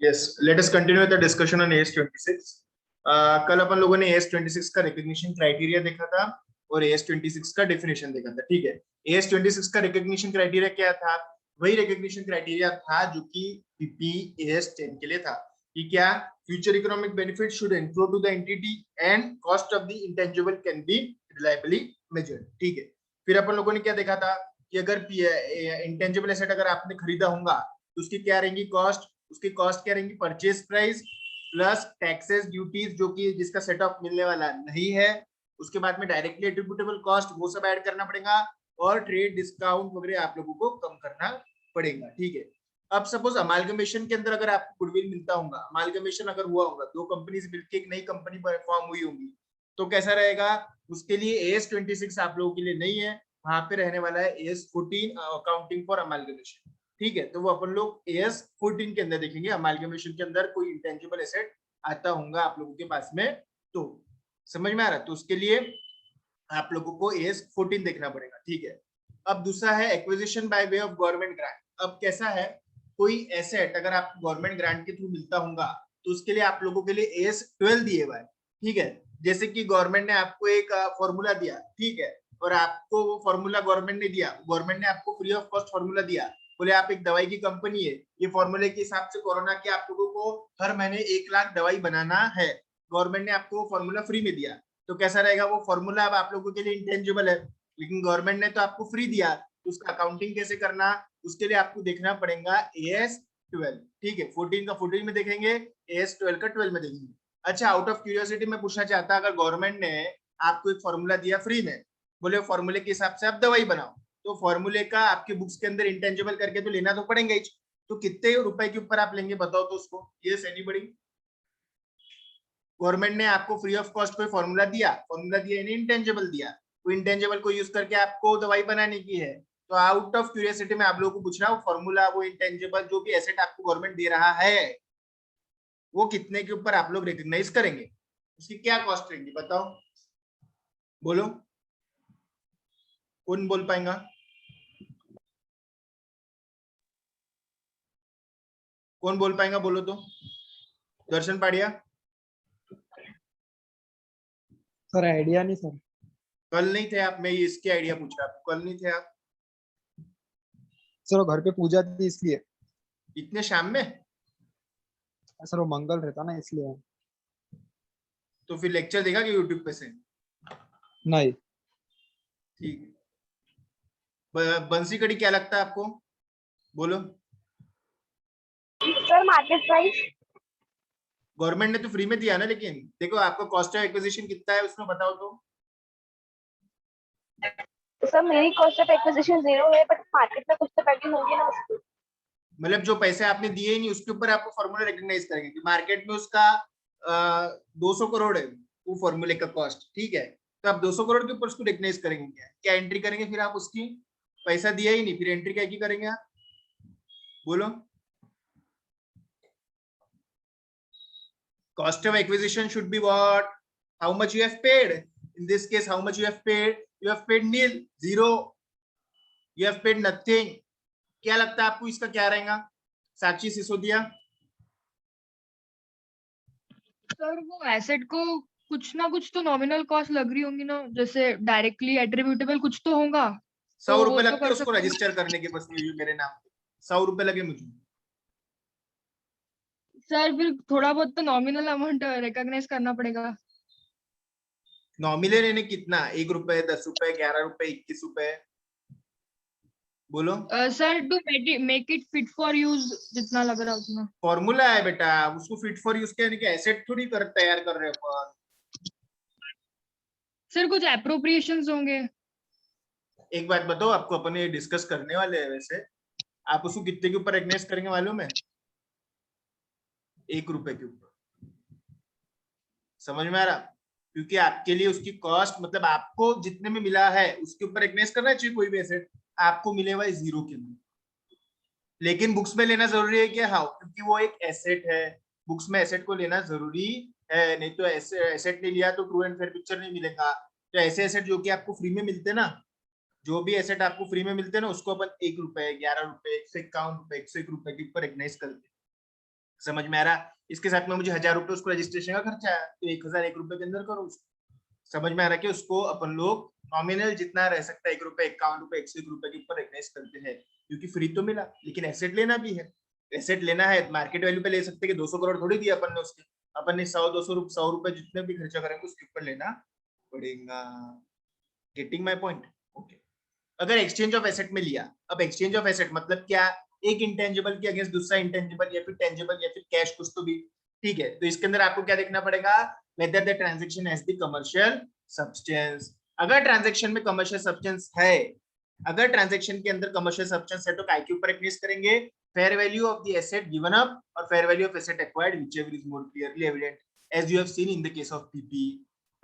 Yes, let us continue the discussion on AS26। कल अपन लोगों ने AS26 का रिकॉग्निशन क्राइटेरिया देखा था और AS26 का डेफिनेशन देखा था। ठीक है, AS26 का रिकॉग्निशन क्राइटेरिया क्या था? वही रिकॉग्निशन क्राइटेरिया था जो कि PP AS10 के लिए था कि क्या future economic benefit should inflow to the entity and cost of the intangible can be reliably measured. ठीक है, फिर अपन लोगों ने क्या देखा था कि अगर इंटेंजिबल एसेट अगर आपने खरीदा होगा तो उसकी क्या रहेंगी कॉस्ट, उसकी कॉस्ट क्या रहेंगी purchase price plus taxes duties जो कि जिसका सेट ऑफ मिलने वाला नहीं है, उसके बाद में डायरेक्टली एट्रीब्यूटेबल कॉस्ट वो सब ऐड करना पड़ेगा और ट्रेड डिस्काउंट वगैरह आप लोगों को कम करना पड़ेगा। ठीक है, अब सपोज अमालगमेशन के अंदर अगर आपको गुडविल मिलता होगा, अमालगमेशन अगर हुआ होगा, दो कंपनीज मिलकर एक नई कंपनी फॉर्म हुई होगी, तो कैसा रहेगा? उसके लिए AS26 आप लोगों के लिए नहीं है, वहां पे रहने वाला है AS14 अकाउंटिंग फॉर अमालगमेशन। ठीक है, तो वो अपन लोग AS14 के अंदर देखेंगे, अमालगमेशन के अंदर कोई इंटेंजिबल एसेट आता होगा आप लोगों के पास में, तो समझ में आ रहा है? तो उसके लिए आप लोगों को AS14 देखना पड़ेगा। ठीक है, अब दूसरा है acquisition by way of government grant. अब कैसा है, कोई एसेट अगर आप गवर्नमेंट ग्रांट के थ्रू मिलता होगा तो उसके लिए आप लोगों के लिए AS12 दिए हुआ है। ठीक है, जैसे कि गवर्नमेंट ने आपको एक फॉर्मूला दिया, ठीक है, और आपको वो फॉर्मूला गवर्नमेंट ने दिया, गवर्नमेंट ने आपको फ्री ऑफ कॉस्ट फॉर्मूला दिया, बोले आप एक दवाई की कंपनी है, ये फॉर्मूले के हिसाब से कोरोना के आप लोगों को हर महीने 1 लाख दवाई बनाना है, गवर्नमेंट ने आपको फॉर्मूला फ्री में दिया, तो कैसा रहेगा? वो फॉर्मूला अब आप लोगों के लिए इंटेंजिबल है, लेकिन गवर्नमेंट ने तो आपको फ्री दिया, तो उसका अकाउंटिंग कैसे करना, उसके लिए आपको देखना पड़ेगा AS12। ठीक है, 14 का 14 में देखेंगे, AS12 का 12 में देखेंगे। अच्छा, आउट ऑफ क्यूरियोसिटी मैं पूछना चाहता, अगर गवर्नमेंट ने आपको एक फॉर्मूला दिया फ्री में, बोले फॉर्मूले के हिसाब से आप दवाई बनाओ, तो फॉर्मूले का आपके बुक्स के अंदर इंटेंजिबल करके तो लेना तो पड़ेगा ही, तो कितने रुपए के ऊपर आप लेंगे बताओ तो उसको? Yes anybody? गवर्नमेंट ने आपको फ्री ऑफ कॉस्ट कोई फॉर्मूला दिया, फॉर्मूला दिया यानी इंटेंजिबल दिया, वो इंटेंजिबल को यूज करके आपको दवाई बनाने की है, तो आउट ऑफ क्यूरियोसिटी में आप लोगों को पूछ रहा हूँ, फॉर्मूला वो इंटेंजिबल जो भी एसेट आपको गवर्नमेंट दे रहा है वो कितने के ऊपर आप लोग रिकॉग्नाइज करेंगे, उसकी क्या कॉस्ट रहेगी बताओ, बोलो, कौन बोल पाएगा? कौन बोल पाएगा बोलो तो? दर्शन पाड़िया? सर आइडिया नहीं सर। कल नहीं थे आप? मैं इसके आइडिया पूछ रहा, कल नहीं थे आप? सर वो घर पे पूजा थी इसलिए। इतने शाम में? सर वो मंगल रहता ना इसलिए। तो फिर लेक्चर देखा कि यूट्यूब पे से? नहीं। ठीक है, बंसी कड़ी क्या लगता है आपको, बोलो? Sir market price. गवर्नमेंट ने तो फ्री में दिया ना, लेकिन देखो आपका कॉस्ट ऑफ एक्विजिशन कितना है उसमें बताओ तो? सर मेरी कॉस्ट ऑफ एक्विजिशन 0 है, बट मार्केट में कुछ तो पैकिंग होगी ना उसकी। मतलब जो पैसे आपने दिए ही नहीं उसके ऊपर आपको फॉर्मूला रिकॉग्नाइज करेंगे कि मार्केट में उसका 200 करोड़ है वो फॉर्मूले का कॉस्ट। ठीक है, तो आप 200 करोड़ के ऊपर उसको रिकॉग्नाइज करेंगे, क्या एंट्री करेंगे फिर आप उसकी? पैसा दिया ही नहीं, फिर एंट्री क्या की करेंगे आप, बोलो? Cost of acquisition should be what? How much you have paid. In this case, how much you have paid? You have paid nil, zero. You have paid nothing. क्या लगता है आपको इसका क्या रहेगा? साक्षी सिसोदिया? सर वो एसेट को कुछ ना कुछ तो नॉमिनल कॉस्ट लग रही होंगी ना, जैसे डायरेक्टली एट्रीब्यूटेबल कुछ तो होगा। 100 रुपए लगते उसको रजिस्टर करने के, बस मेरे नाम 100 रुपए लगे मुझे। सर फिर थोड़ा बहुत तो नॉमिनल अमाउंट रिकॉग्नाइज करना पड़ेगा। नॉमिनल यानी कितना? 1 रुपए, 10 रुपए, 11 रुपए, 21 रुपए, बोलो? Sir to make it fit for use जितना लग रहा है उतना। फॉर्मूला है बेटा, उसको फिट फॉर यूज के यानी कि एसेट थोड़ी कर तैयार कर रहे हो अपन। सर कुछ एप्रोप्रिएशंस होंगे। एक बात बताओ, आपको अपन ये डिस्कस करने वाले हैं, वैसे आप उसको कितने के ऊपर रिकॉग्नाइज करेंगे मालूम है? 1 रुपए के ऊपर। समझ में आ रहा? क्योंकि आपके लिए उसकी कॉस्ट मतलब आपको जितने में मिला है उसके ऊपर रिकॉग्नाइज करना चाहिए, कोई भी एसेट आपको मिले हुआ है 0 के अंदर, लेकिन बुक्स में लेना जरूरी है क्या? हाँ, क्योंकि वो एक एसेट है, बुक्स में एसेट को लेना जरूरी है, नहीं तो एसेट नहीं लिया तो ट्रू एंड फेयर पिक्चर नहीं मिलेगा। तो ऐसे एसेट जो कि आपको फ्री में मिलते हैं ना, जो भी एसेट आपको फ्री में मिलते हैं ना, उसको अपन 1 रुपए, 11 रुपए, 151 रुपए, 101 रुपए के ऊपर रिकॉग्नाइज करते हैं। समझ में आ रहा? इसके साथ में मुझे 1000 रुपए उसको रजिस्ट्रेशन का खर्चा है, तो 1001 रुपए के अंदर करो उसको। समझ में आ रहा कि उसको अपन लोग नॉमिनल जितना रह सकता है 1 रुपए 51 रुपए 101 रुपए के ऊपर रिकग्नाइज करते हैं, क्योंकि फ्री तो मिला, लेकिन एसेट लेना भी है। एसेट लेना है मार्केट वैल्यू पे ले सकते हैं कि 200 करोड़ थोड़ी दिया अपन ने उसके, अपन ने 100 रुपए जितने भी खर्चा करेंगे उसके ऊपर लेना पड़ेगा। Getting my point? ओके। अगर एक्सचेंज ऑफ एसेट में लिया, अब एक्सचेंज ऑफ एसेट मतलब क्या, एक इंटेंजिबल के अगेंस्ट दूसरा इंटेंजिबल या फिर टेंजिबल या फिर कैश कुछ तो भी, ठीक है। तो इसके अंदर आपको क्या देखना पड़ेगा, whether the transaction has the commercial substance. अगर ट्रांजैक्शन में कमर्शियल सब्सटेंस है, अगर ट्रांजैक्शन के अंदर कमर्शियल सब्सटेंस है तो काय के ऊपर रिकग्नाइज करेंगे, fair value of the asset given up और fair value of asset acquired whichever is more clearly evident as you have seen in the case of PP.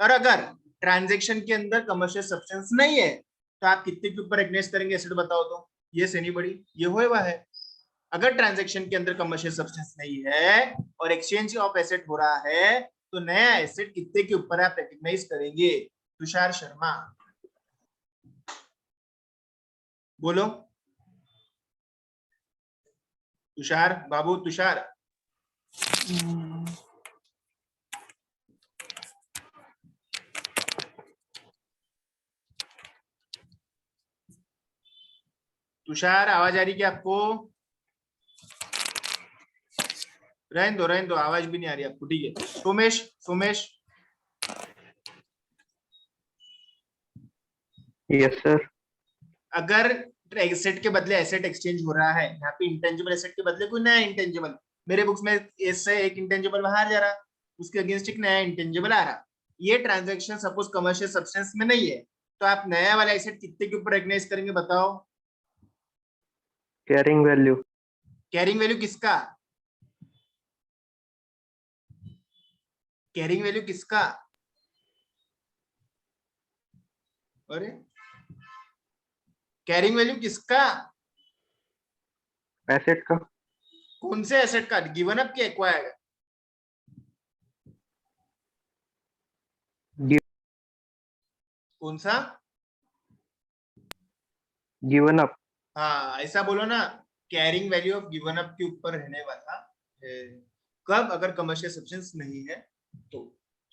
और अगर ट्रांजैक्शन के अंदर कमर्शियल सब्सटेंस नहीं है तो आप कितने के ऊपर रिकग्नाइज करेंगे एसेट, बताओ तो। ये से नहीं बड़ी, ये होएगा है। अगर ट्रांजैक्शन के अंदर कमर्शियल सब्सटेंस नहीं है और एक्सचेंज ऑफ एसेट हो रहा है तो नया एसेट कितने के ऊपर आप रिकग्नाइज करेंगे? तुषार शर्मा बोलो। तुषार बाबू, तुषार। तुषार आवाज आ रही क्या आपको? रहने दो, आवाज भी नहीं आ रही आपको, ठीक है। सोमेश, सोमेश। Yes sir. अगर एसेट के बदले एसेट एक्सचेंज हो रहा है, यहाँ पे इंटेंजिबल एसेट के बदले कोई नया इंटेंजिबल, मेरे बुक्स में इससे एक इंटेंजिबल बाहर जा रहा, उसके अगेंस्ट एक नया इंटेंजिबल आ रहा, ये ट्रांजैक्शन सपोज कमर्शियल सब्सटेंस में नहीं है, तो आप नया वाला एसेट कितने के ऊपर रिकग्नाइज करेंगे, बताओ? Carrying value. कैरिंग वैल्यू किसका? कैरिंग वैल्यू किसका? अरे कैरिंग वैल्यू किसका? एसेट का। कौन से एसेट का? गिवन अप के एक्वायर्ड? कौन सा? Given up. हाँ ऐसा बोलो ना, carrying value of given up के ऊपर रहने वाला है। कब? अगर कमर्शियल सब्सटेंस नहीं है तो।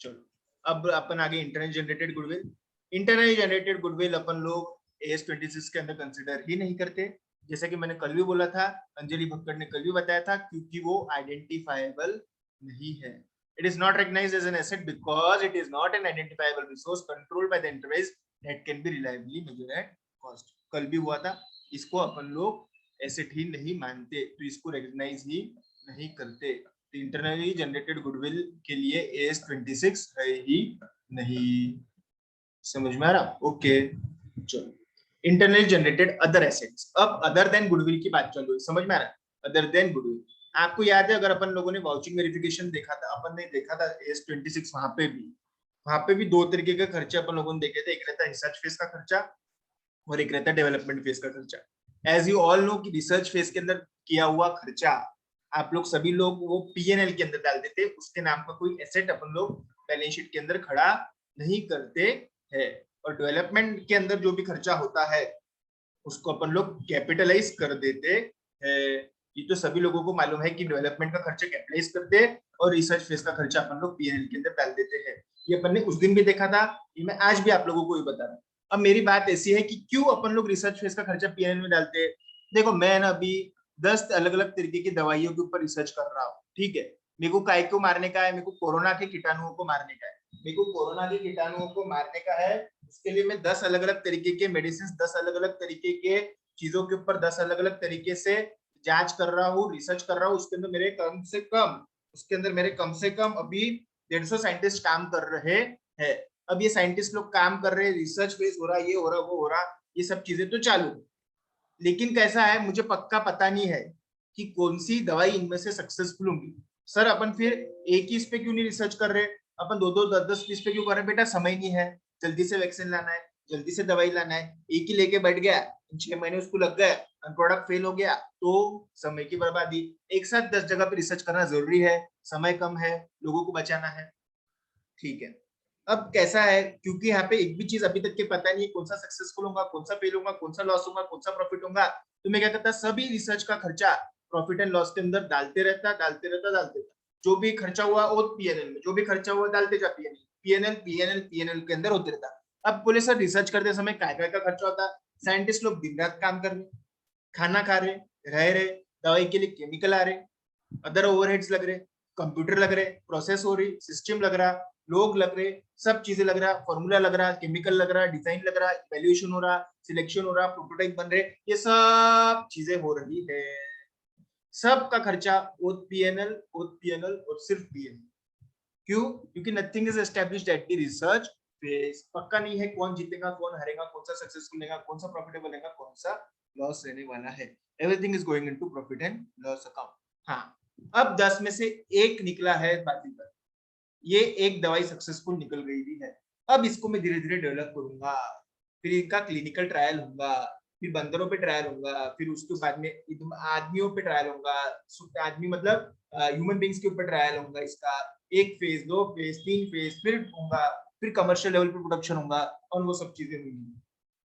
चलो अब अपन आगे internal generated goodwill. Internal generated goodwill अपन लोग AS26 के अंदर कंसिडर ही नहीं करते, जैसा कि मैंने कल भी बोला था, अंजलि भक्कड़ ने कल भी बताया था, क्योंकि वो आइडेंटिफाइबल नहीं है। It is not recognized as an asset because it is not an identifiable resource controlled by the enterprise that can be reliably measured at cost. कल भी हुआ था, इसको अपन लोग एसेट ही नहीं मानते, तो इसको रिकॉग्नाइज ही नहीं करते। तो इंटरनली जनरेटेड गुडविल के लिए AS26 है ही नहीं। समझ में आ रहा? ओके चलो। इंटरनली जनरेटेड अदर एसेट्स, अब अदर देन गुडविल की बात चल रही है, समझ में आ रहा है? अदर देन गुडविल आपको याद है, अगर अपन लोगों ने वाउचिंग वेरिफिकेशन देखा था, अपन ने देखा था AS26, वहां पे भी दो तरीके के खर्चे अपन लोगों ने देखे थे, एक रहता है रिसर्च फेज का खर्चा और एक रहता है डेवलपमेंट फेज का खर्चा। एज यू ऑल नो कि रिसर्च फेज के अंदर किया हुआ खर्चा आप लोग सभी लोग वो P&L के अंदर डाल देते, उसके नाम का कोई एसेट अपन लोग बैलेंस शीट के अंदर खड़ा नहीं करते हैं। और डेवलपमेंट के अंदर जो भी खर्चा होता है उसको अपन लोग कैपिटलाइज कर देते हैं। ये तो सभी लोगों को मालूम है कि डेवलपमेंट का खर्चा कैपिटलाइज करते हैं और रिसर्च फेज का खर्चा अपन लोग P&L के अंदर डाल देते हैं। ये अपन ने उस दिन भी देखा था, ये मैं आज भी आप लोगों को ही बता रहा हूँ। अब मेरी बात ऐसी है कि क्यों अपन लोग रिसर्च फेज का खर्चा P&L में डालते हैं। देखो मैं ना अभी 10 अलग अलग तरीके की दवाइयों के ऊपर रिसर्च कर रहा हूँ, ठीक है। मेरे को काय को मारने का है, मेरे को कोरोना के कीटाणुओं को मारने का है, मेरे को कोरोना के कीटाणुओं को मारने का है। उसके लिए मैं 10 अलग अलग तरीके के मेडिसिन, 10 अलग अलग तरीके के चीजों के ऊपर 10 अलग अलग तरीके से जांच कर रहा हूँ, रिसर्च कर रहा हूँ। उसके अंदर मेरे कम से कम अभी 150 साइंटिस्ट काम कर रहे हैं। अब ये साइंटिस्ट लोग काम कर रहे हैं, रिसर्च फेज हो रहा, ये हो रहा, वो हो रहा, ये सब चीजें तो चालू। लेकिन कैसा है, मुझे पक्का पता नहीं है कि कौन सी दवाई इनमें से सक्सेसफुल होंगी। सर अपन फिर एक ही इस पे क्यों नहीं रिसर्च कर रहे, अपन 2-2 10-10 इस पे क्यों कर रहे? बेटा समय नहीं है, जल्दी से वैक्सीन लाना है, जल्दी से दवाई लाना है, एक ही लेके बैठ गया, 6 महीने उसको लग गए, प्रोडक्ट फेल हो गया तो समय की बर्बादी। एक साथ 10 जगह पे रिसर्च करना जरूरी है, समय कम है, लोगों को बचाना है, ठीक है। अब कैसा है, क्योंकि यहाँ पे एक भी चीज अभी तक के पता नहीं है, कौन सा सक्सेसफुल होगा, कौन सा फेल होगा, कौन सा लॉस होगा, कौन सा प्रॉफिट होगा, तो मैं क्या करता, सभी रिसर्च का खर्चा प्रॉफिट एंड लॉस के अंदर डालते रहता, जो भी खर्चा हुआ वो पीएनएल में, जो भी खर्चा हुआ डालते जा पीएनएल के अंदर होते रहता। अब बोले सर रिसर्च करते समय काय काय का खर्चा होता, साइंटिस्ट लोग दिन रात काम कर रहे, खाना खा रहे, रह रहे, दवाई के लिए केमिकल आ रहे, अदर ओवरहेड्स लग रहे, कंप्यूटर लग रहे, प्रोसेस हो रही, सिस्टम लग रहा, लोग लग रहे, सब चीजें लग रहा, फॉर्मूला लग रहा, केमिकल लग रहा, डिजाइन लग रहा, वैल्यूएशन हो रहा, सिलेक्शन हो रहा, प्रोटोटाइप बन रहे, ये सब चीजें हो रही है। सब का खर्चा पीएनएल और सिर्फ पीएनएल। क्यों? क्योंकि nothing is established at the research phase. पक्का नहीं है कौन जीतेगा, कौन हारेगा, कौन सा सक्सेसफुल रहेगा, कौन सा प्रॉफिटेबल रहेगा, कौन सा लॉस रहने वाला है। Everything is going into profit and loss account. हाँ, अब 10 में से एक निकला है बाकी पर, ये एक दवाई सक्सेसफुल निकल गई भी है। अब इसको मैं धीरे धीरे डेवलप करूंगा, फिर इनका क्लिनिकल ट्रायल होगा, फिर बंदरों पे ट्रायल होगा, फिर उसके बाद में आदमियों पे ट्रायल होगा, आदमी मतलब ह्यूमन बींग्स के ऊपर ट्रायल होगा, इसका 1 फेज 2 फेज 3 फेज फिर होगा, फिर कमर्शियल लेवल पे प्रोडक्शन होगा, और वो सब चीजें होंगी।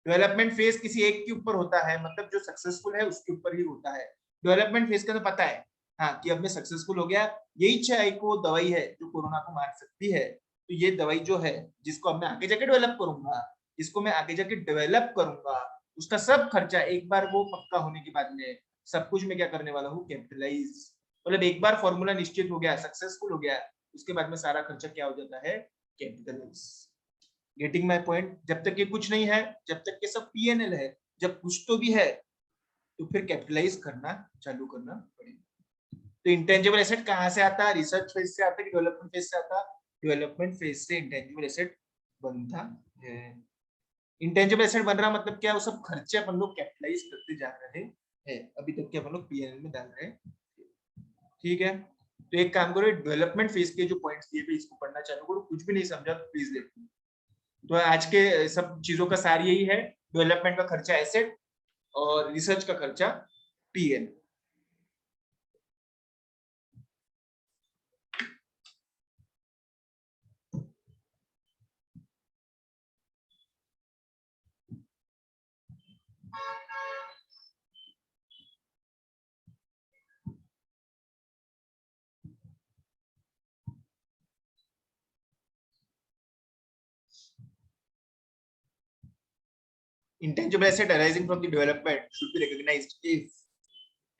डेवलपमेंट फेज किसी एक के ऊपर होता है, मतलब जो सक्सेसफुल है उसके ऊपर ही होता है। डेवलपमेंट फेज का तो पता है हाँ कि अब मैं सक्सेसफुल हो गया, यही एक वो दवाई है जो कोरोना को मार सकती है। तो ये दवाई जो है जिसको अब मैं आगे जाके डेवलप करूंगा, इसको मैं आगे जाके डेवलप करूंगा, उसका सब खर्चा एक बार वो पक्का होने के बाद में सब कुछ मैं क्या करने वाला हूँ, कैपिटलाइज। मतलब एक बार फॉर्मूला निश्चित हो गया, सक्सेसफुल हो गया, उसके बाद में सारा खर्चा क्या हो जाता है, कैपिटलाइज। Getting my point? जब तक ये कुछ नहीं है, जब तक ये सब पीएनएल है, जब कुछ तो भी है तो फिर कैपिटलाइज करना चालू करना पड़ेगा। तो इंटेंजिबल एसेट कहां से आता है? रिसर्च फेज से आता है कि डेवलपमेंट फेज से आता है? डेवलपमेंट फेज से इंटेंजिबल एसेट बनता है। इंटेंजिबल एसेट बन रहा मतलब क्या, वो सब खर्चे अपन लोग कैपिटलाइज करते जा रहे हैं। अभी तक के अपन लोग पीएनएल में डाल रहे हैं, ठीक है। तो एक काम करो, डेवलपमेंट फेज के जो पॉइंट्स दिए थे इसको पढ़ना चालू करो, कुछ भी नहीं समझा तो प्लीज देखो। तो आज के सब चीजों का सार यही है, डेवलपमेंट का खर्चा एसेट और रिसर्च का खर्चा PN. Intangible asset arising from the development should be recognized if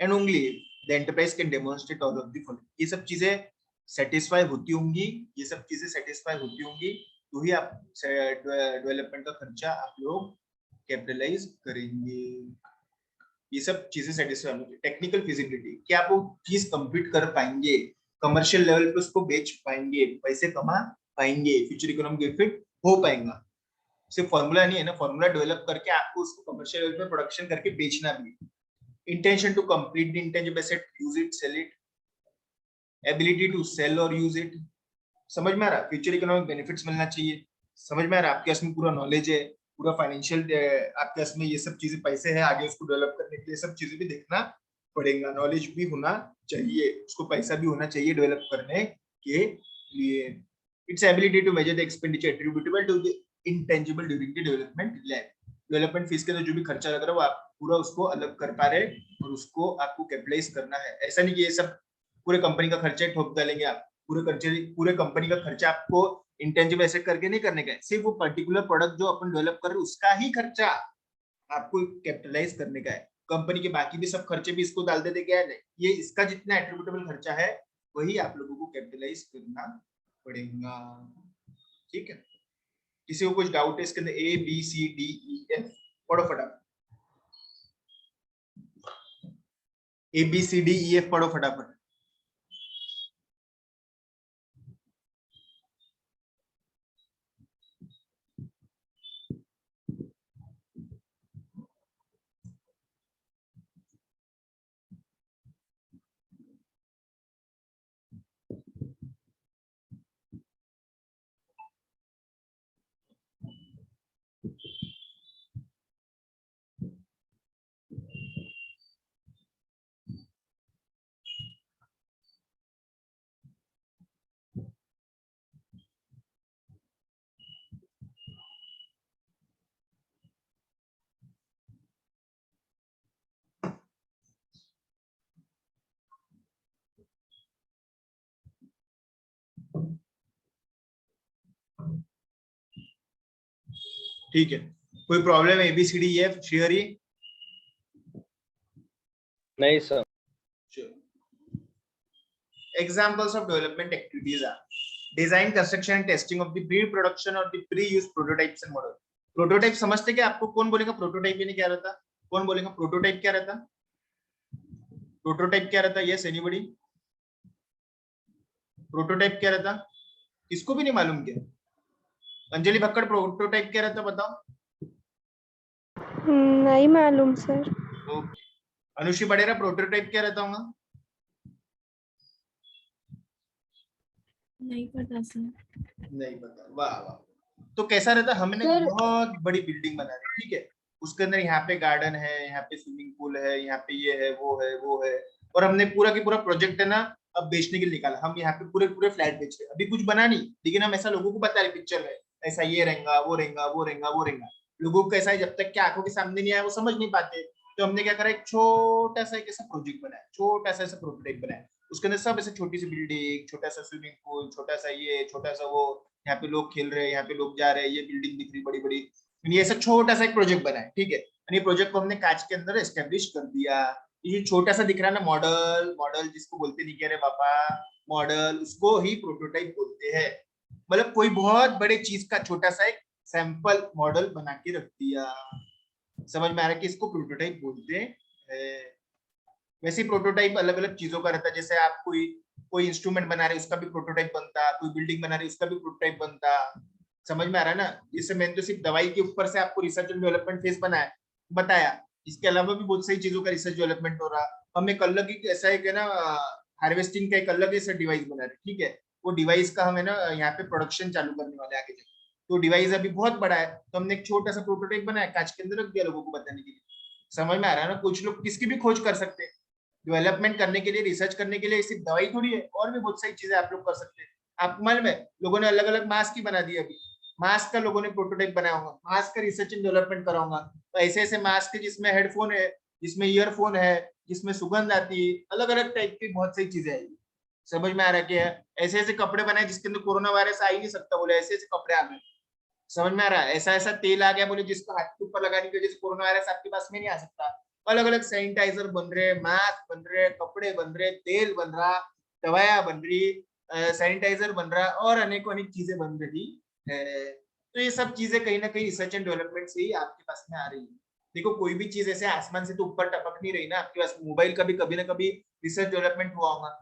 and only if the enterprise can demonstrate all of the following। ये सब चीजें सेटिस्फाई होती होंगी, ये सब चीजें सेटिस्फाई होती होंगी तो ही आप डेवलपमेंट का खर्चा आप लोग कैपिटलाइज करेंगे। ये सब चीजें सेटिस्फाई होंगी। टेक्निकल फिजिबिलिटी, क्या आप वो चीज कंप्लीट कर पाएंगे, कमर्शियल लेवल पे उसको बेच पाएंगे, पैसे कमा पाएंगे, फ्यूचर इकोनॉमिक इफेक्ट हो पाएगा। सिर्फ फॉर्मूला नहीं है ना, फॉर्मूला डेवलप करके आपको उसको कमर्शियल लेवल पे प्रोडक्शन करके बेचना भी। Intention to complete the intangible asset, use it, sell it, ability to sell और यूज इट। समझ में आ रहा? फ्यूचर इकोनॉमिक बेनिफिट्स मिलना चाहिए, समझ में आ रहा? आपके पास में पूरा नॉलेज है, पूरा फाइनेंशियल आपके पास में ये सब चीजें पैसे हैं आगे उसको डेवलप करने के लिए, सब चीजें भी देखना पड़ेगा, नॉलेज भी होना चाहिए, उसको पैसा भी होना चाहिए डेवलप करने के लिए। Its ability to measure the expenditure attributable to the intangible during the development life. Development fees के अंदर जो भी खर्चा लग रहा है वो आप पूरा उसको अलग कर पा रहे और उसको आपको कैपिटलाइज करना है। ऐसा नहीं कि ये सब पूरे कंपनी का खर्चा ठोक डालेंगे आप, पूरे कंपनी का खर्चा आपको इंटेंजिबल एसेट करके नहीं करने का है, सिर्फ वो पर्टिकुलर प्रोडक्ट जो अपन डेवलप कर रहे हैं उसका ही खर्चा आपको कैपिटलाइज करने का है। कंपनी के बाकी भी सब खर्चे भी इसको डाल देते क्या है, ये इसका जितना एट्रीब्यूटेबल खर्चा है वही आप लोगों को कैपिटलाइज करना पड़ेगा, ठीक है। किसी को कुछ डाउट है इसके अंदर? A B C D E F पढ़ो फटाफट, A B C D E F पढ़ो फटाफट। ठीक है, कोई प्रॉब्लम है ABCDEF श्योरी? नहीं sir. Examples of development activities are design, construction and testing of the pre-production or the pre-use prototypes and model. Prototype समझते क्या? आपको कौन बोलेगा प्रोटोटाइप यानी क्या रहता? कौन बोलेगा प्रोटोटाइप क्या रहता? प्रोटोटाइप क्या रहता? Yes anybody? प्रोटोटाइप क्या रहता? किसको भी नहीं मालूम क्या? अंजलि भक्कड़, प्रोटोटाइप क्या रहता बताओ? नहीं मालूम सर। ओके, अनुषी बड़ेरा, प्रोटोटाइप क्या रहता होगा? नहीं पता सर। नहीं पता, वाह वाह। तो कैसा रहता? हमने बहुत बड़ी बिल्डिंग बना दी, ठीक है, उसके अंदर यहाँ पे गार्डन है, यहाँ पे स्विमिंग पूल है, यहाँ पे ये है, वो है, और हमने पूरा की पूरा प्रोजेक्ट है ना अब बेचने के लिए निकाला। हम यहाँ पे पूरे पूरे फ्लैट बेच रहे हैं, अभी कुछ बना नहीं, लेकिन हम ऐसा लोगों को बता रहे पिक्चर में ऐसा ये रहेगा, वो रहेगा, वो रहेगा, वो रहेगा। लोगों को कैसा है, जब तक कि आंखों के सामने नहीं आया वो समझ नहीं पाते। तो हमने क्या करा, एक छोटा सा एक ऐसा प्रोजेक्ट बनाया, छोटा सा ऐसा प्रोटोटाइप बनाया, उसके अंदर सब ऐसे छोटी सी बिल्डिंग, छोटा सा स्विमिंग पूल, छोटा सा ये, छोटा सा वो, यहाँ पे लोग खेल रहे हैं, यहाँ पे लोग जा रहे हैं, ये बिल्डिंग दिख रही बड़ी बड़ी, ये ऐसा छोटा सा एक प्रोजेक्ट बना है, ठीक है। ये प्रोजेक्ट को हमने कांच के अंदर एस्टेब्लिश कर दिया। ये छोटा सा दिख रहा है ना मॉडल, मॉडल जिसको बोलते नहीं कह रहे पापा, मॉडल, उसको ही प्रोटोटाइप बोलते हैं। मतलब कोई बहुत बड़े चीज का छोटा सा एक सैंपल मॉडल बना के रख दिया। समझ में आ रहा है कि इसको प्रोटोटाइप बोलते हैं। वैसे प्रोटोटाइप अलग अलग चीजों का रहता है, जैसे आप कोई इंस्ट्रूमेंट बना रहे उसका भी प्रोटोटाइप बनता, कोई बिल्डिंग बना रहे उसका भी प्रोटोटाइप बनता। समझ में आ रहा है ना? इससे मैंने तो सिर्फ दवाई के ऊपर से आपको रिसर्च एंड डेवलपमेंट फेज बताया, इसके अलावा भी बहुत सारी चीजों का रिसर्च डेवलपमेंट हो रहा। हम एक अलग ही ऐसा एक है ना हार्वेस्टिंग का एक अलग ऐसा डिवाइस बना रहे, ठीक है, वो डिवाइस का हम है ना यहाँ पे प्रोडक्शन चालू करने वाले आगे जाके। तो डिवाइस अभी बहुत बड़ा है, तो हमने एक छोटा सा प्रोटोटाइप बनाया, कांच के अंदर रख दिया लोगों को बताने के लिए। समझ में आ रहा है ना? कुछ लोग किसकी भी खोज कर सकते हैं डेवलपमेंट करने के लिए, रिसर्च करने के लिए, सिर्फ दवाई थोड़ी है, और भी बहुत सारी चीजें आप लोग कर सकते हैं। आपको मालूम है लोगों ने अलग अलग मास्क ही बना दिए, अभी मास्क का लोगों ने प्रोटोटाइप बनाया होगा, मास्क का रिसर्च एंड डेवलपमेंट कराऊंगा। तो ऐसे ऐसे मास्क है जिसमें हेडफोन है, जिसमें ईयरफोन है, जिसमें सुगंध आती है, अलग अलग टाइप की बहुत सारी चीजें आएगी। समझ में आ रहा है क्या? ऐसे ऐसे कपड़े बनाए जिसके अंदर कोरोना वायरस आ ही नहीं सकता, बोले ऐसे ऐसे कपड़े आ गए। समझ में आ रहा है? ऐसा ऐसा तेल आ गया बोले जिसको हाथ के ऊपर लगाने की वजह से कोरोना वायरस आपके पास में नहीं आ सकता। अलग अलग सैनिटाइजर बन रहे, मास्क बन रहे, कपड़े बन रहे, तेल बन रहा, दवाइयां बन रही, सैनिटाइजर बन रहा, और अनेकों अनेक चीजें बन रही है। तो ये सब चीजें कहीं ना कहीं रिसर्च एंड डेवलपमेंट से ही आपके पास में आ रही है। देखो कोई भी चीज ऐसे आसमान से तो ऊपर टपक नहीं रही ना, आपके पास मोबाइल का भी कभी ना कभी रिसर्च डेवलपमेंट हुआ होगा,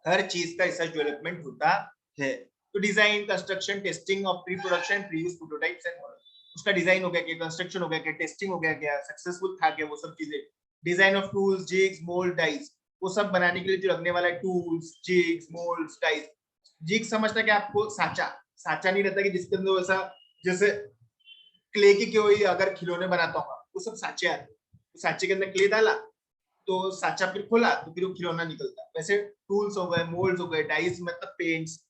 हर चीज का रिसर्च डेवलपमेंट होता है। तो design, construction, testing of pre production, pre use prototypes and model. उसका डिजाइन हो गया क्या, कंस्ट्रक्शन हो गया क्या, टेस्टिंग हो गया क्या, सक्सेसफुल था क्या, वो सब चीजें। Design of tools, jigs, mold, dies, वो सब बनाने के लिए जो लगने वाला है tools, jigs, molds, dies. Jig समझता है कि आपको साचा, साचा नहीं रहता कि जिसके अंदर वैसा जैसे क्ले की कोई अगर खिलौने बनाता होगा, वो सब साचे आते हैं। तो साचे के अंदर क्ले डाला तो साचा फिर खोला तो फिर वो खिलौना निकलता है। वैसे टूल्स हो गए, मोल्ड्स हो गए, डाइस मतलब पेंट्स,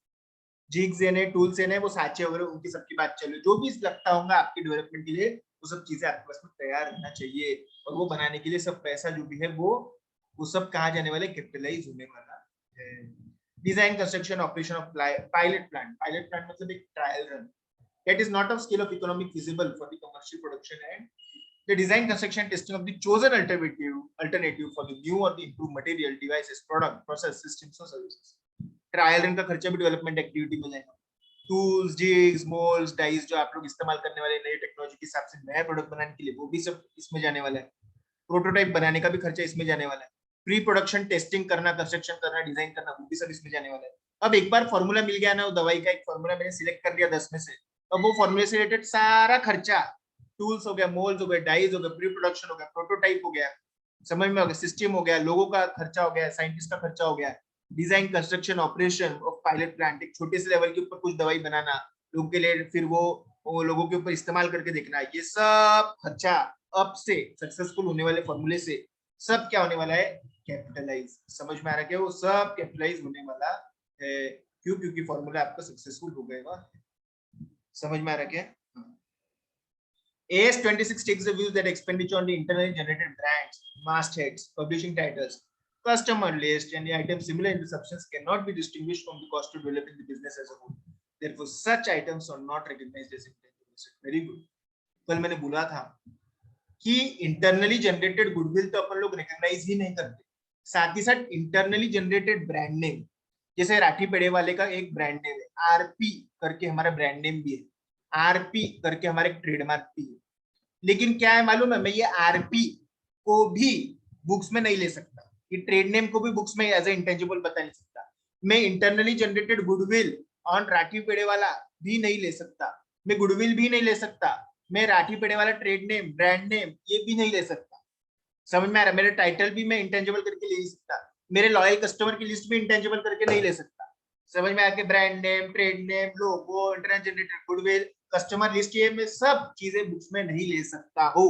जिग्स ने, टूल्स ने, वो साचे वगैरह, उनकी सबकी बात चलो, जो भी लगता होगा आपके डेवलपमेंट के लिए, वो सब चीजें आपके पास में तैयार रहना चाहिए। और वो बनाने के लिए सब पैसा जो भी है वो सब कहाँ जाने वाले, कैपिटलाइज होने वाला है। Design, construction, operation of pilot plant. Pilot plant मतलब एक trial run that is not of scale of economic feasible for the commercial production, and the design, construction, testing of the chosen alternative for the new or the improved material, devices, product, process, systems or services. Trial run का खर्चा भी development activity में जाएगा। Tools, jigs, molds, dice जो आप लोग इस्तेमाल करने वाले नई टेक्नोलॉजी के हिसाब से नया प्रोडक्ट बनाने के लिए, वो भी सब इसमें जाने वाला है। प्रोटोटाइप बनाने का भी खर्चा इसमें जाने वाला है। प्री प्रोडक्शन टेस्टिंग करना, कंस्ट्रक्शन करना, डिजाइन करना, वो भी सब इसमें जाने वाला है। अब एक बार फॉर्मूला मिल गया ना, वो दवाई का एक फॉर्मूला मैंने सिलेक्ट कर लिया 10 में से, अब वो फॉर्मूले से रिलेटेड सारा खर्चा, टूल्स हो गया, मोल्ड्स हो गए, डाइज हो गया, प्री प्रोडक्शन हो गया, प्रोटोटाइप हो गया, समझ में आ गया, सिस्टम हो गया, लोगों का खर्चा हो गया, साइंटिस्ट का खर्चा हो गया, design, construction, operation of pilot plant, एक छोटे से लेवल के ऊपर कुछ दवाई बनाना लोगों के लिए, फिर वो लोगों के ऊपर इस्तेमाल करके देखना, ये सब खर्चा अब से सक्सेसफुल होने वाले फॉर्मूले से सब क्या होने वाला है, कैपिटलाइज। समझ में आ रहा है क्या? वो सब कैपिटलाइज होने वाला है। क्यों? क्योंकि फॉर्मूला आपका सक्सेसफुल हो गया। समझ में आ रहा है क्या? AS26 takes the view that expenditure on the internally generated brands, mastheads, publishing titles, customer list, and the items similar in the substance cannot be distinguished from the cost of developing the business as a whole. Therefore, such items are not recognized as intangible assets. Very good. कल मैंने बोला था कि internally generated goodwill तो अपन लोग recognise ही नहीं करते, साथ ही साथ इंटरनली जनरेटेड ब्रांड नेम, जैसे राठी पेड़े वाले का एक ब्रांड नेम है, आरपी करके हमारा ब्रांड नेम भी है, आरपी करके हमारे ट्रेडमार्क भी है, लेकिन क्या है मालूम है, मैं ये आरपी को भी बुक्स में नहीं ले सकता, ये ट्रेड नेम को भी बुक्स में एज ए इंटेंजिबल बता नहीं सकता, मैं internally generated goodwill on Rathi पेड़े वाला भी नहीं ले सकता, मैं गुडविल भी नहीं ले सकता, मैं राठी पेड़े वाला ट्रेड नेम ब्रांड नेम ये भी नहीं ले सकता। समझ में आ रहा है? मेरे टाइटल भी मैं इंटेंजिबल करके ले नहीं सकता, मेरे लॉयल कस्टमर की लिस्ट भी इंटेंजिबल करके नहीं ले सकता। समझ में आके brand name, trade name, logo, internal generated goodwill, customer list, ये मैं सब चीजें बुक्स में नहीं ले सकता हूँ।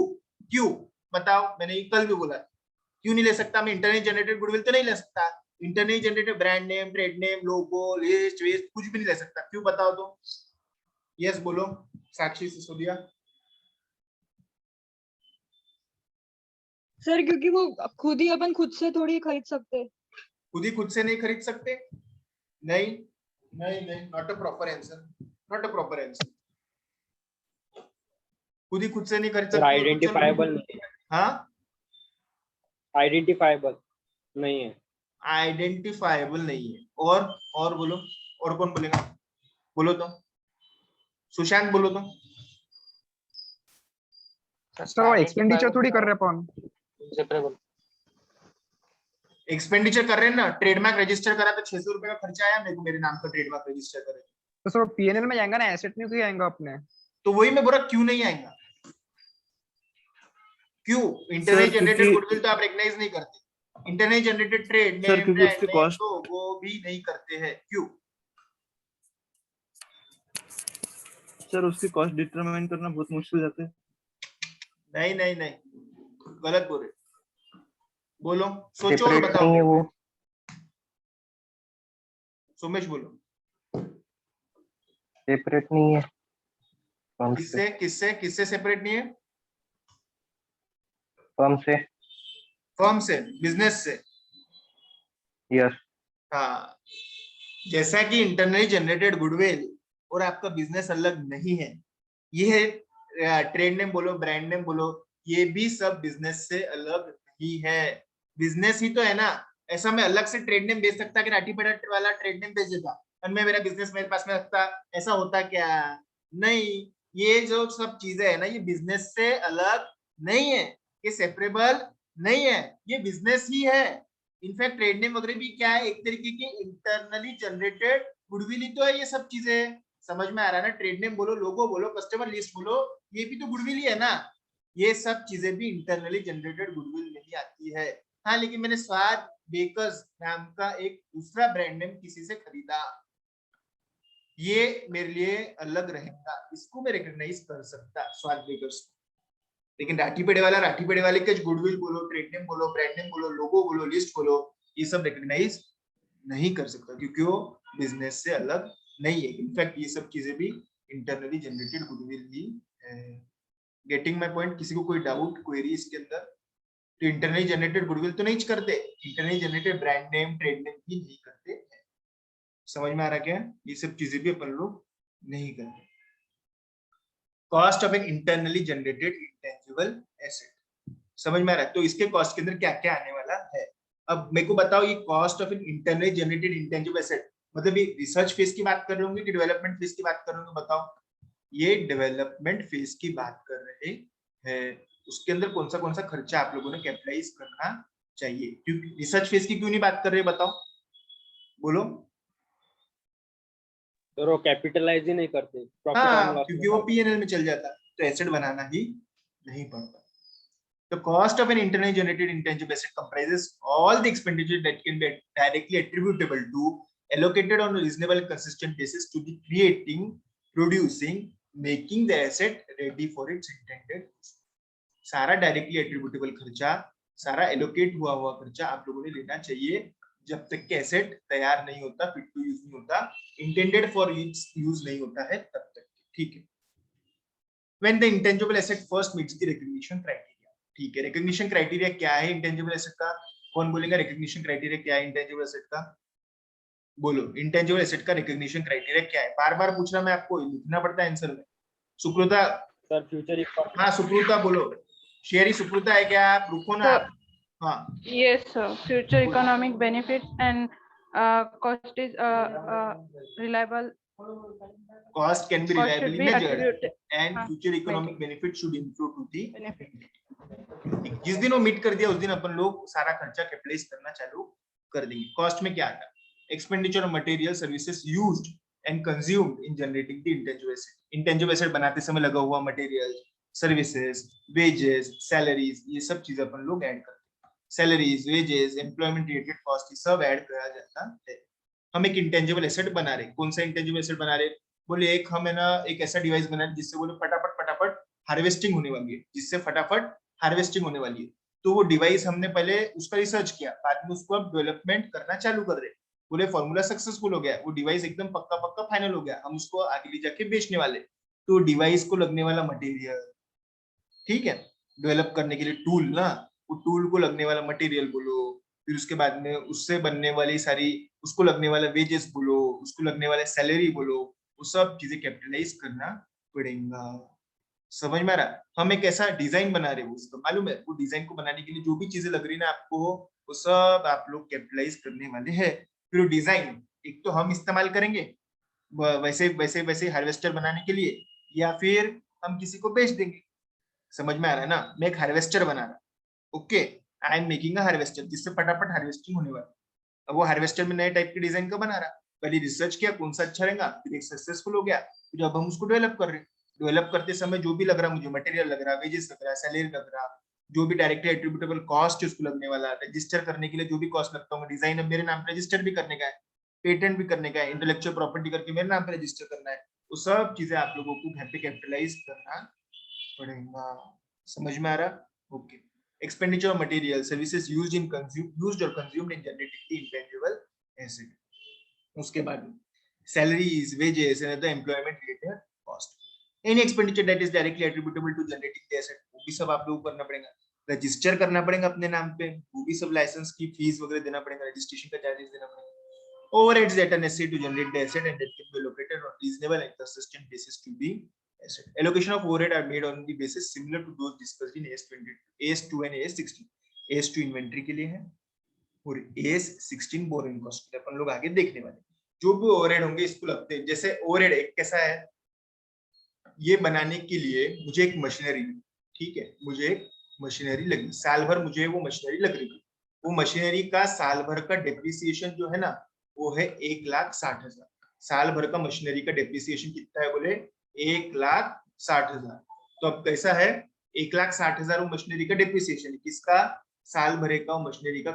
क्यों बताओ? मैंने ये कल भी बोला, क्यों नहीं ले सकता? मैं इंटरनल जनरेटेड गुडविल तो नहीं ले सकता, internal generated brand name, trade name, logo, list waste कुछ भी नहीं ले सकता। क्यों बताओ तो? यस बोलो साक्षी सिसोदिया। सर क्योंकि वो खुद ही अपन खुद से थोड़ी खरीद सकते। खुद से नहीं खरीद सकते? नहीं नहीं नहीं, not a proper answer, not a proper answer. खुद से नहीं खरीद सकते। आइडेंटिफाइबल, हाँ आइडेंटिफाइबल नहीं है, आइडेंटिफाइबल नहीं है। और बोलो, और कौन बोलेगा? बोलो तो, सुशांत बोलो तो। सर वो एक्सपेंडिचर थोड़ी कर रहे अपन। एक्सपेंडिचर कर रहे हैं ना, ट्रेडमार्क रजिस्टर करा तो 600 रुपए का खर्चा आया मेरे को, मेरे नाम का ट्रेडमार्क रजिस्टर करे तो सर पीएनएल में जाएगा ना, एसेट में क्यों आएगा अपने? तो वही मैं बोला क्यों नहीं आएगा। क्यों? इंटरनल जनरेटेड गुडविल तो आप रिकॉग्नाइज नहीं करते, internal generated trade name, brand name तो वो भी नहीं करते हैं। क्यों? सर उसकी कॉस्ट डिटरमाइन करना बहुत मुश्किल जाता है। नहीं नहीं नहीं, गलत बोल रहे। बोलो, सोचो और सेपरेट बताओ। नहीं है वो, सोमेश बोलो। सेपरेट नहीं है फर्म से। किससे सेपरेट नहीं है? फर्म से। फर्म से, बिजनेस से। यस। हाँ, जैसा कि इंटरनली जनरेटेड गुडविल और आपका बिजनेस अलग नहीं है, ये ट्रेड नेम बोलो, ब्रांड नेम बोलो, ये भी सब बिजनेस से अलग नहीं है। बिजनेस ही तो है ना, ऐसा मैं अलग से ट्रेड नेम बेच सकता कि राठी पेड़ा वाला ट्रेड नेम बेच देता और मैं मेरा बिजनेस मेरे पास में रखता, ऐसा होता क्या? नहीं, ये जो सब चीजें है ना, ये बिजनेस से अलग नहीं है, ये सेपरेबल नहीं है, ये बिजनेस ही है। इनफैक्ट ट्रेड नेम वगैरह भी क्या है, एक तरीके की इंटरनली जनरेटेड गुडविल ही तो है ये सब चीजें। समझ में आ रहा है ना? ट्रेड नेम बोलो, लोगो बोलो, कस्टमर लिस्ट बोलो, ये भी तो गुडविल ही है ना। ये सब चीजें भी इंटरनली जनरेटेड गुडविल में ही आती है। हाँ, लेकिन मैंने स्वाद बेकर्स नाम का एक दूसरा ब्रांड नेम किसी से खरीदा, ये मेरे लिए अलग रहेगा, इसको मैं रिकॉग्नाइज कर सकता स्वाद बेकर्स। लेकिन राठी पेड़े वाले के गुडविल बोलो, ट्रेड नेम बोलो, ब्रांड नेम बोलो, लोगो बोलो, लिस्ट बोलो, ये सब रिकॉग्नाइज नहीं कर सकता क्योंकि वो बिजनेस से अलग नहीं है। इनफैक्ट ये सब चीजें भी इंटरनली जनरेटेड गुडविल ही है। Getting my point? किसी को कोई डाउट, क्वेरी इसके अंदर? तो इंटरनली जनरेटेड गुडविल तो नहीं करते, internally generated brand name, trade name भी नहीं करते हैं। समझ में आ रहा क्या? ये सब चीजें भी अपन लोग नहीं करते। Cost of an internally generated intangible asset, समझ में आ रहा है? तो इसके कॉस्ट के अंदर क्या क्या आने वाला है? अब मेरे को बताओ, ये cost of an internally generated intangible asset मतलब ये रिसर्च फेज की बात कर रहे होंगे कि डेवलपमेंट फेज की बात कर रहे होंगे? बताओ। ये डेवलपमेंट फेज की बात कर रहे हैं, उसके अंदर कौन सा खर्चा आप लोगों ने कैपिटलाइज करना चाहिए? क्योंकि रिसर्च फेज की क्यों नहीं बात कर रहे, बताओ, बोलो। तो वो कैपिटलाइज ही नहीं करते, हाँ, क्योंकि वो पीएनएल में चल जाता, तो एसेट बनाना ही नहीं पड़ता। The cost of an internally generated intangible asset comprises all the expenditure that can be directly attributable to, allocated on a reasonable consistent basis to the creating, producing, making the asset ready for its intended use. सारा directly attributable खर्चा, सारा allocate हुआ खर्चा आप लोगों ने लेना चाहिए जब तक कि एसेट तैयार नहीं होता, फिट टू यूज नहीं होता, इंटेंडेड फॉर यूज नहीं होता है तब तक। ठीक है। When the intangible asset first meets the recognition criteria, ठीक है। रिकॉग्निशन क्राइटेरिया क्या है इंटेंजिबल एसेट का? कौन बोलेगा रिकॉग्निशन क्राइटेरिया क्या है इंटेंजिबल एसेट का? बोलो, इंटेंजिबल एसेट का रिकॉग्निशन क्राइटेरिया क्या है? बार बार पूछना, मैं आपको लिखना पड़ता है आंसर में। सुकृता सर फ्यूचर हाँ सुप्रुता बोलो, शेरी सुप्रुता है क्या? आप रुको ना आप। हाँ Yes, sir. Future economic benefits and cost is reliable. cost can be Cost should reliably be measured attributed. and हाँ, future economic benefit should improve to the benefit. जिस दिन वो मीट कर दिया उस दिन अपन लोग सारा खर्चा कैपिटलाइज करना चालू कर देंगे। कॉस्ट में क्या आता है? Expenditure of material services used and consumed in generating the intangible asset. Intangible asset बनाते समय लगा हुआ मटेरियल, सर्विसेज, वेजेस, सैलरीज, ये सब चीजें अपन लोग ऐड करते हैं। Salaries, wages, employment related cost ये सब ऐड करा जाता है। हम एक इंटेंजिबल एसेट बना रहे, कौन सा इंटेंजिबल एसेट बना रहे? बोले एक हम है ना एक ऐसा डिवाइस बना रहे जिससे बोले फटाफट हार्वेस्टिंग होने वाली है, जिससे फटाफट हार्वेस्टिंग होने वाली है। तो वो डिवाइस हमने पहले उसका रिसर्च किया, बाद में उसको अब डेवलपमेंट करना चालू कर रहे। बोले फॉर्मूला सक्सेसफुल हो गया, वो डिवाइस एकदम पक्का फाइनल हो गया, हम उसको आगे ले जाके बेचने वाले। तो डिवाइस को लगने वाला मटेरियल, ठीक है, डेवलप करने के लिए टूल ना, वो टूल को लगने वाला मटेरियल बोलो, फिर उसके बाद में उससे बनने वाली सारी, उसको लगने वाला वेजेस बोलो, उसको लगने वाला सैलरी बोलो, वो सब चीजें कैपिटलाइज करना पड़ेगा। समझ में आ रहा? हम एक ऐसा डिजाइन बना रहे हैं, उसको मालूम है, वो डिजाइन को बनाने के लिए जो भी चीजें लग रही ना आपको, वो सब आप लोग कैपिटलाइज करने वाले हैं। फिर वो डिजाइन एक तो हम इस्तेमाल करेंगे वैसे हार्वेस्टर बनाने के लिए, या फिर हम किसी को बेच देंगे। समझ में आ रहा है ना? मैं एक हार्वेस्टर बना रहा, okay, I am making a harvester जिससे फटाफट हार्वेस्टिंग होने वाली। अब वो हार्वेस्टर में नए टाइप के डिजाइन का बना रहा, पहले रिसर्च किया कौन सा अच्छा रहेगा, फिर एक सक्सेसफुल हो गया, फिर अब हम उसको डेवलप कर रहे हैं। डेवलप करते समय जो भी लग रहा, मुझे मटेरियल लग रहा, वेजेस लग रहा, सैलरी लग रहा, जो भी डायरेक्टली एट्रीब्यूटेबल कॉस्ट उसको लगने वाला, रजिस्टर करने के लिए जो भी कॉस्ट लगता होगा, डिजाइन अब मेरे नाम पे रजिस्टर भी करने का है, पेटेंट भी करने का है, इंटेलेक्चुअल प्रॉपर्टी करके मेरे नाम पे रजिस्टर करना है, वो सब चीजें आप लोगों को घर पे कैपिटलाइज करना पड़ेगा। समझ में आ रहा? Okay. Expenditure of material services used और consumed in generating the intangible asset. उसके बाद salaries, wages and other employment related cost. Any expenditure that is directly attributable to generating the asset, वो भी सब आप लोगों को करना पड़ेगा। रजिस्टर करना पड़ेगा अपने नाम पे, वो भी सब लाइसेंस की फीस वगैरह देना पड़ेगा, रजिस्ट्रेशन का चार्जेस देना पड़ेगा। Overheads that are necessary to generate the asset and that can be allocated on reasonable and consistent basis to the asset. Allocation of overhead are made on the basis similar to those discussed in AS2 and AS16. AS2 inventory के लिए है और AS16 borrowing cost के लिए अपन लोग आगे देखने वाले। जो भी ओवरहेड होंगे इसको लगते हैं। जैसे ओवरहेड एक कैसा है, ये बनाने के लिए मुझे एक मशीनरी, ठीक है, मुझे एक मशीनरी लगी, साल भर मुझे वो मशीनरी लग रही है। वो मशीनरी का साल भर का डेप्रिसिएशन जो है ना, वो है 1,60,000। साल भर का मशीनरी का डेप्रिसिएशन कितना है? बोले 1,60,000। तो अब कैसा है, 1,60,000 वो मशीनरी का डेप्रिसिएशन है, किसका? साल भरे का मशीनरी का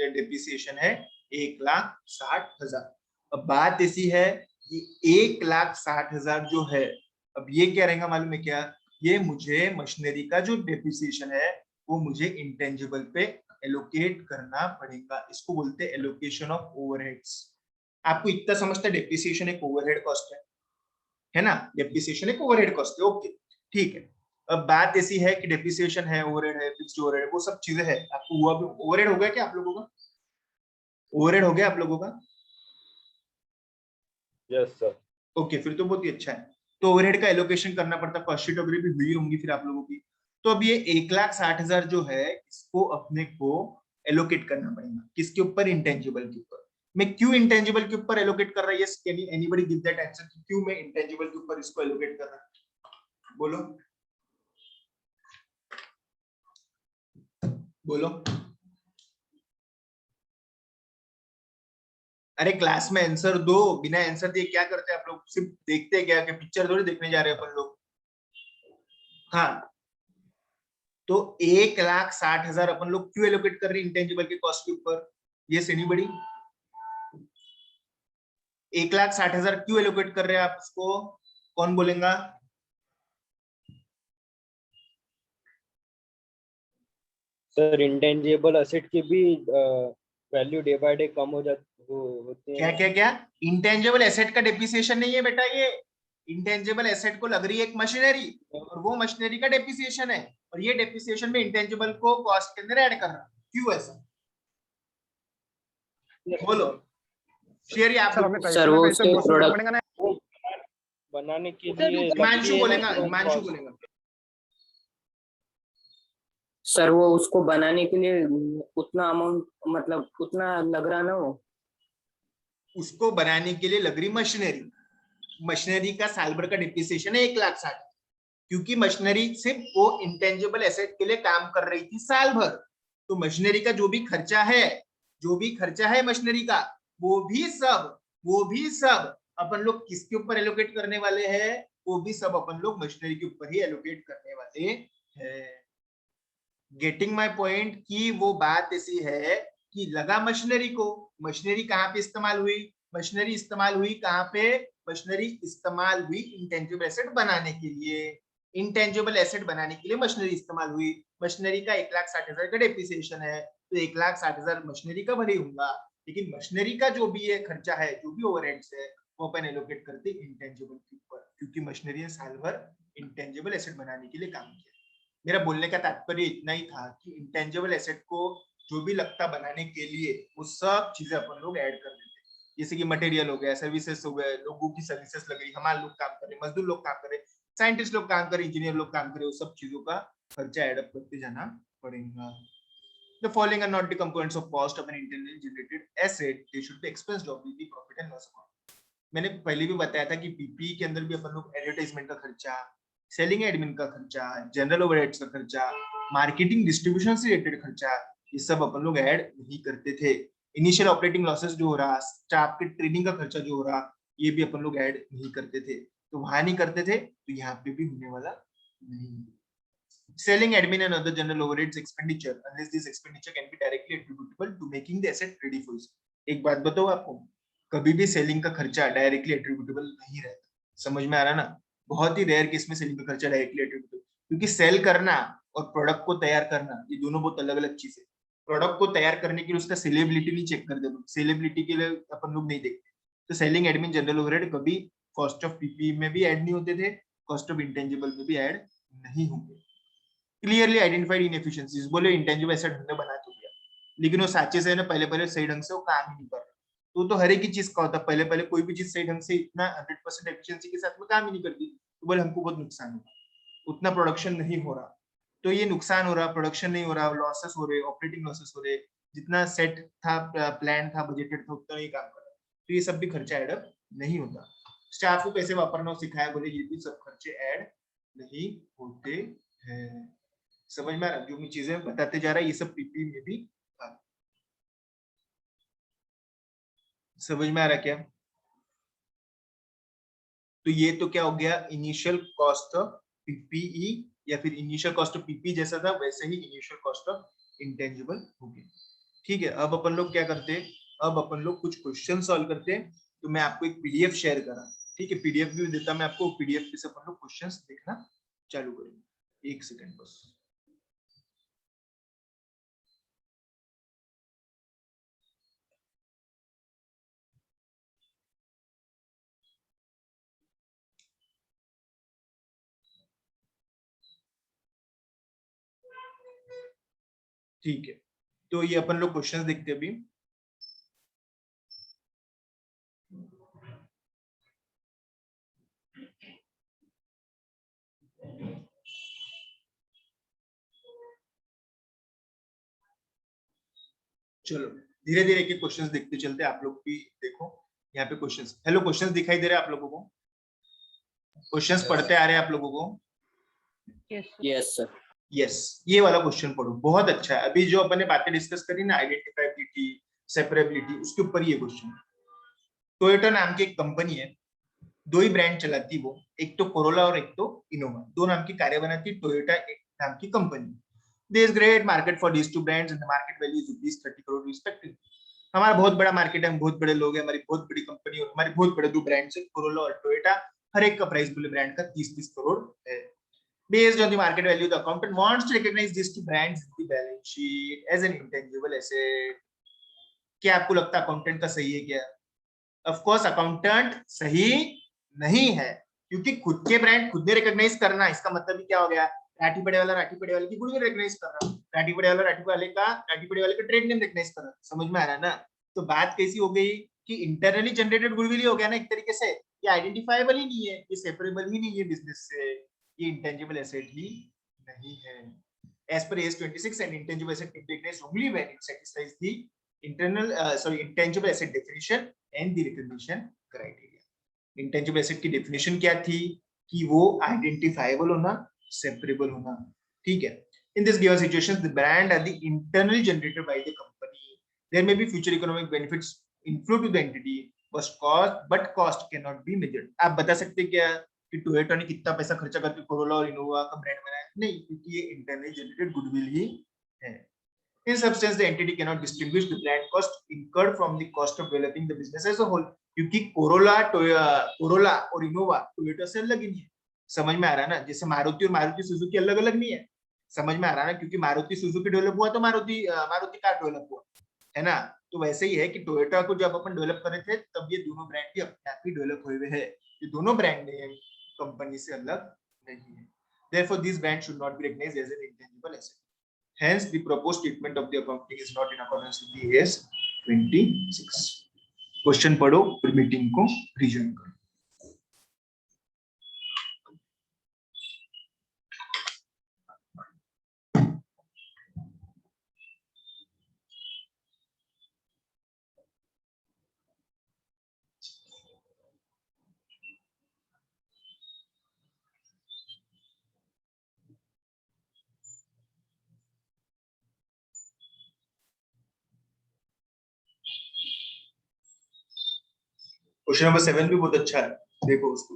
डेप्रिसिएशन है 1,60,000। अब बात ऐसी है कि 1,60,000 जो है, अब ये क्या रहेगा मालूम है क्या? ये मुझे मशीनरी का जो डेप्रिसिएशन है वो मुझे इंटेंजिबल पे एलोकेट करना पड़ेगा। इसको बोलते हैं एलोकेशन ऑफ ओवरहेड्स। आपको इतना समझता है डेप्रिसिएशन एक ओवरहेड कॉस्ट है ना? डेप्रिसिएशन एक ओवरहेड कॉस्ट है, ओके ठीक है। अब बात ऐसी है कि डेप्रिसिएशन है, ओवरहेड है, फिक्स्ड ओवरहेड, वो सब चीजें है। आपको हुआ भी ओवरहेड हो गया क्या आप लोगों का? ओवरहेड हो गया आप लोगों का? Yes sir. ओके, फिर तो बहुत ही अच्छा है। तो ओवरहेड का एलोकेशन करना पड़ता, कॉस्ट शीट वगैरह भी हुई होंगी फिर आप लोगों की। तो अब ये 1,60,000 जो है, इसको अपने को एलोकेट करना पड़ेगा किसके ऊपर? इंटेंजिबल के ऊपर। मैं क्यों इंटेंजिबल के ऊपर एलोकेट कर रहा है? Yes, can anybody give that answer कि क्यों मैं इंटेंजिबल के ऊपर इसको एलोकेट कर रहा हूं? बोलो बोलो। अरे क्लास में आंसर दो, बिना आंसर दिए क्या करते हैं आप लोग? सिर्फ देखते हैं क्या कि पिक्चर थोड़ी देखने जा रहे हैं अपन लोग? हाँ, तो 1,60,000 अपन लोग क्यों एलोकेट कर रहे हैं इंटेंजिबल के कॉस्ट के ऊपर? Yes anybody? 1,60,000 क्यों एलोकेट कर रहे हैं आप उसको? कौन बोलेगा? सर इंटेंजिबल एसेट की भी वैल्यू डे बाय डे कम हो जाती होती है। क्या क्या क्या? इंटेंजिबल एसेट का डेप्रिसिएशन नहीं है बेटा, ये इंटेंजिबल एसेट को लग रही है एक मशीनरी और वो मशीनरी का डेप्रिसिएशन है, और ये डेप्रिसिएशन में इंटेंजिबल को कॉस्ट के अंदर ऐड कर रहा है। क्यों ऐसा? बोलो शेयर आप सर वो उसके प्रोडक्ट बनाने के सर, लिए हिमांशु बोलेगा, हिमांशु बोलेगा। सर वो उसको बनाने के लिए उतना अमाउंट मतलब उतना लग रहा ना वो। उसको बनाने के लिए लग रही मशीनरी का साल भर का डिप्रिसिएशन है 1,60,000, क्योंकि मशीनरी सिर्फ वो इंटेंजिबल एसेट के लिए काम कर रही थी साल भर। तो मशीनरी का जो भी खर्चा है मशीनरी का, वो भी सब अपन लोग किसके ऊपर एलोकेट करने वाले हैं? वो भी सब अपन लोग मशीनरी के ऊपर ही एलोकेट करने वाले हैं। गेटिंग माय पॉइंट कि वो बात ऐसी है कि लगा मशीनरी को, मशीनरी कहाँ पे इस्तेमाल हुई? मशीनरी इस्तेमाल हुई कहाँ पे? मशीनरी इस्तेमाल हुई इंटेंजिबल एसेट बनाने के लिए। इंटेंजिबल एसेट बनाने के लिए मशीनरी इस्तेमाल हुई। मशीनरी का 1,60,000 का डेप्रिसिएशन है, तो 1,60,000 मशीनरी का भरी होगा, लेकिन मशीनरी का जो भी है खर्चा है, जो भी ओवरहेड्स है, वो अपन एलोकेट करते इंटेंजिबल के ऊपर, क्योंकि मशीनरी ने साल भर इंटेंजिबल एसेट बनाने के लिए काम किया। मेरा बोलने का तात्पर्य इतना ही था कि इंटेंजिबल एसेट को जो भी लगता बनाने के लिए वो सब चीजें अपन लोग ऐड कर देते, जैसे कि मटेरियल हो गया, सर्विसेज हो गए, लोगों की सर्विसेज लग रही, हमारे लोग काम कर रहे, मजदूर लोग काम कर रहे, साइंटिस्ट लोग काम कर रहे, इंजीनियर लोग काम कर रहे, वो सब चीजों का खर्चा ऐड अप करते जाना पड़ेगा। The following are not the components of cost of an internally generated asset. They should be expensed off the profit and loss account. मैंने पहले भी बताया था कि पीपी के अंदर भी अपन लोग एडवर्टाइजमेंट का खर्चा, सेलिंग एडमिन का खर्चा, जनरल ओवरहेड्स का खर्चा, मार्केटिंग डिस्ट्रीब्यूशन से रिलेटेड खर्चा, ये सब अपन लोग ऐड नहीं करते थे। इनिशियल ऑपरेटिंग लॉसेस जो हो रहा, स्टाफ के ट्रेनिंग का खर्चा जो हो रहा, ये भी अपन लोग ऐड नहीं करते थे। तो वहां नहीं करते थे तो यहाँ पे भी होने वाला नहीं। Selling, admin and other general overheads expenditure unless this expenditure can be directly attributable to making the asset ready for use. एक बात बताओ आपको, कभी भी सेलिंग का खर्चा डायरेक्टली एट्रीब्यूटेबल नहीं रहता। समझ में आ रहा ना? बहुत ही रेयर केस में सेलिंग का खर्चा डायरेक्टली एट्रीब्यूटेबल, क्योंकि सेल करना और प्रोडक्ट को तैयार करना ये दोनों बहुत अलग अलग चीज है। प्रोडक्ट को तैयार करने के लिए उसका सेलेबिलिटी नहीं चेक करते, सेलेबिलिटी के लिए अपन लोग नहीं देखते। तो सेलिंग, एडमिन, जनरल ओवरहेड कभी कॉस्ट ऑफ पीपी में भी ऐड नहीं होते थे, कॉस्ट ऑफ इंटेंजिबल में भी ऐड नहीं होंगे। क्लियरली आइडेंटिफाइड इनएफिशिएंसीज, बोले इंटेंजिबल एसेट हमने बना तो दिया, लेकिन वो साचे से ना पहले सही ढंग से वो काम ही नहीं कर रहा। तो हर एक ही चीज का होता, पहले कोई भी चीज सही ढंग से इतना 100% एफिशिएंसी के साथ में काम ही नहीं करती, तो बोले हमको बहुत नुकसान होगा, उतना प्रोडक्शन नहीं हो रहा। तो ये नुकसान हो रहा, प्रोडक्शन नहीं हो रहा, लॉसेस हो रहे, ऑपरेटिंग लॉसेस हो रहे, जितना सेट था, प्लान था, बजटेड था, उतना नहीं काम कर रहा, तो ये सब भी खर्चा ऐड अप नहीं होता। स्टाफ को कैसे वापरना सिखाया, बोले ये भी सब खर्चे ऐड नहीं होते हैं। समझ में आ रहा? जो मैं चीजें बताते जा रहा है ये सब पीपी में भी था। समझ में आ रहा क्या? तो ये तो क्या हो गया, इनिशियल कॉस्ट ऑफ पीपीई, या फिर इनिशियल कॉस्ट ऑफ पीपी जैसा था वैसे ही इनिशियल कॉस्ट ऑफ इंटेंजिबल हो गया। ठीक है, अब अपन लोग क्या करते हैं, अब अपन लोग कुछ क्वेश्चन सॉल्व करते हैं। तो मैं आपको एक पीडीएफ शेयर करा, ठीक है, पीडीएफ भी देता मैं आपको, पीडीएफ पे से अपन लोग क्वेश्चंस देखना चालू करेंगे। एक सेकंड बस। ठीक है, तो ये अपन लोग क्वेश्चंस देखते हैं अभी। चलो धीरे धीरे के क्वेश्चंस देखते चलते, आप लोग भी देखो यहाँ पे क्वेश्चंस। हेलो, क्वेश्चंस दिखाई दे रहे हैं आप लोगों को? क्वेश्चंस पढ़ते आ रहे हैं आप लोगों को? Yes sir. यस, ये वाला क्वेश्चन पढ़ो, बहुत अच्छा है। अभी जो अपन ने बातें डिस्कस करी ना, आइडेंटिफाइबिलिटी, सेपरेबिलिटी, उसके ऊपर ये क्वेश्चन। टोयोटा नाम की एक कंपनी है, दो ही ब्रांड चलाती वो, एक तो कोरोला और एक तो इनोवा, दो नाम की कारें बनाती टोयोटा एक नाम की company. There is great market for these two brands and the market value is rupees 30 crore respectively. हमारा बहुत बड़ा मार्केट है, हम बहुत बड़े लोग हैं, हमारी बहुत बड़ी कंपनी और हमारे बहुत बड़े दो ब्रांड्स है, कोरोला और टोयोटा, हर एक का प्राइस बोले ब्रांड का 30-30 करोड़ है। Based on the market value, the accountant wants to recognize these two brands in the balance sheet as an intangible asset. क्या आपको लगता है अकाउंटेंट का सही है क्या? Of course अकाउंटेंट सही नहीं है, क्योंकि खुद के ब्रांड खुद ने रिकॉग्नाइज करना, इसका मतलब क्या हो गया, राठी पड़े वाला राठी पड़े वाले की गुडविल रिकॉग्नाइज कर रहा, राठी पड़े वाला राठी पड़े वाले का ट्रेड नेम रिकॉग्नाइज कर रहा। समझ में आ रहा है ना? तो बात कैसी हो गई कि इंटरनली जनरेटेड गुडविल ही हो गया ना एक तरीके से, ये आइडेंटिफाइबल ही नहीं है, ये सेपरेबल ही नहीं है बिजनेस से, ये इंटेंजिबल एसेट ही नहीं है। as per AS 26 and intangible asset can be recognized only when it satisfies the intangible asset definition and the recognition criteria. Intangible asset की definition क्या थी कि वो identifiable होना, separable होना, ठीक है. In this given situation, the brand are the internally generated by the company. There may be future economic benefits inflow to the entity, but cost cannot be measured. आप बता सकते क्या कि टोयोटा ने कितना पैसा खर्चा करके कोरोला और इनोवा का ब्रांड बनाया? नहीं, क्योंकि ये इंटरनली जनरेटेड गुडविल ही है. In substance, the entity cannot distinguish the brand cost incurred from the cost of developing the business as a whole. क्योंकि कोरोला और इनोवा टोयोटा से अलग ही नहीं है. समझ में आ रहा है ना? जैसे मारुति और मारुति सुजुकी अलग अलग नहीं है. समझ में आ रहा है ना? क्योंकि मारुति सुजुकी डेवलप हुआ तो मारुति कार डेवलप हुआ, है ना? तो वैसे ही है कि टोयोटा को जब अपन डेवलप कर रहे थे तब ये दोनों ब्रांड भी अपने आप ही डेवलप हुए हुए हैं. ये दोनों ब्रांड नेम कंपनी से अलग नहीं है. Therefore, these brands should not be recognized as an intangible asset. Hence, the proposed treatment of the accounting is not in accordance with the AS 26. Question पढ़ो फिर मीटिंग को रिज्यूम करो. Question number 7 भी बहुत अच्छा है, देखो उसको.